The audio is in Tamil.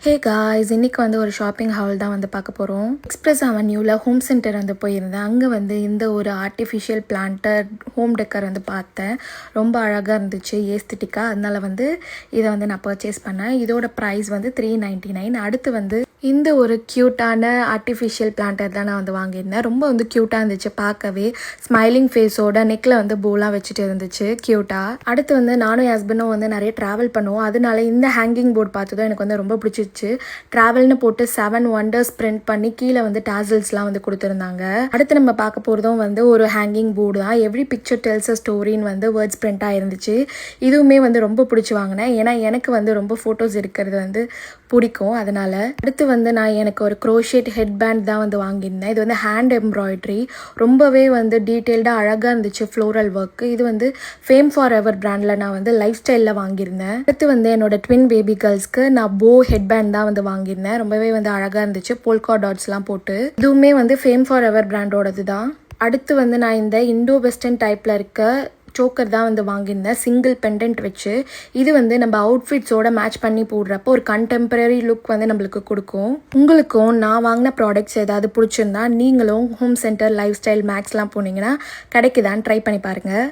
ஹே காய்ஸ், இன்றைக்கி வந்து ஒரு ஷாப்பிங் ஹால் தான் வந்து பார்க்க போகிறோம். எக்ஸ்பிரஸ் அவென்யூவில் ஹோம் சென்டர் வந்து போயிருந்தேன். அங்கே வந்து இந்த ஒரு ஆர்டிஃபிஷியல் பிளான்டர் ஹோம் டெக்கர் வந்து பார்த்தேன். ரொம்ப அழகாக இருந்துச்சு, ஏஸ்தட்டிக்காக. அதனால வந்து இதை வந்து நான் பர்ச்சேஸ் பண்ணேன். இதோட ப்ரைஸ் வந்து $399. அடுத்து வந்து இந்த ஒரு க்யூட்டான ஆர்டிஃபிஷியல் பிளான்டர் தான் நான் வந்து வாங்கியிருந்தேன். ரொம்ப வந்து க்யூட்டாக இருந்துச்சு பார்க்கவே. ஸ்மைலிங் ஃபேஸோட நெக்கில் வந்து போலாக வச்சுட்டு இருந்துச்சு க்யூட்டாக. அடுத்து வந்து நானும் என் ஹஸ்பண்டும் வந்து நிறைய ட்ராவல் பண்ணுவோம். அதனால இந்த ஹேங்கிங் போர்டு பார்த்ததும் எனக்கு வந்து ரொம்ப பிடிச்சிருச்சு. ட்ராவல்னு போட்டு 7 wonders பிரிண்ட் பண்ணி கீழே வந்து டாசல்ஸ்லாம் வந்து கொடுத்துருந்தாங்க. அடுத்து நம்ம பார்க்க போகிறதும் வந்து ஒரு ஹேங்கிங் போர்டு தான். எவ்ரி பிக்சர் டெல்ஸ் அ ஸ்டோரின்னு வந்து வேர்ட்ஸ் பிரிண்ட்டாக இருந்துச்சு. இதுவுமே வந்து ரொம்ப பிடிச்சி வாங்கினேன். ஏன்னா எனக்கு வந்து ரொம்ப ஃபோட்டோஸ் இருக்கிறது வந்து பிடிக்கும். அதனால் அடுத்து வந்து நான் எனக்கு ஒரு க்ரோஷேட் ஹெட் பேண்ட் தான் வந்து வாங்கியிருந்தேன். இது வந்து ஹேண்ட் எம்ப்ராய்டரி, ரொம்பவே வந்து டீட்டெயில்டாக அழகாக இருந்துச்சு ஃப்ளோரல் ஒர்க்கு. இது வந்து ஃபேம் ஃபார் எவர் பிராண்டில் நான் வந்து லைஃப் ஸ்டைலில் வாங்கியிருந்தேன். அடுத்து வந்து என்னோட ட்வின் பேபி கேர்ள்ஸ்க்கு நான் போ ஹெட் பேண்ட் தான் வந்து வாங்கியிருந்தேன். ரொம்பவே வந்து அழகாக இருந்துச்சு, போல்கா டாட்ஸ்லாம் போட்டு. இதுவுமே வந்து ஃபேம் ஃபார் எவர் பிராண்டோடது தான். அடுத்து வந்து நான் இந்த இண்டோ வெஸ்டர்ன் டைப்பில் இருக்க சோக்கர் தான் வந்து வாங்கியிருந்தேன், சிங்கிள் பெண்டன்ட் வச்சு. இது வந்து நம்ம அவுட்ஃபிட்ஸோட மேட்ச் பண்ணி போடுறப்போ ஒரு கண்டெம்பரரி லுக் வந்து நம்மளுக்கு கொடுக்கும். உங்களுக்கும் நான் வாங்கின ப்ராடக்ட்ஸ் ஏதாவது பிடிச்சிருந்தா நீங்களும் ஹோம் சென்டர், லைஃப் ஸ்டைல், மேக்ஸ்லாம் போனீங்கன்னா கிடைக்குதான்னு ட்ரை பண்ணி பாருங்கள்.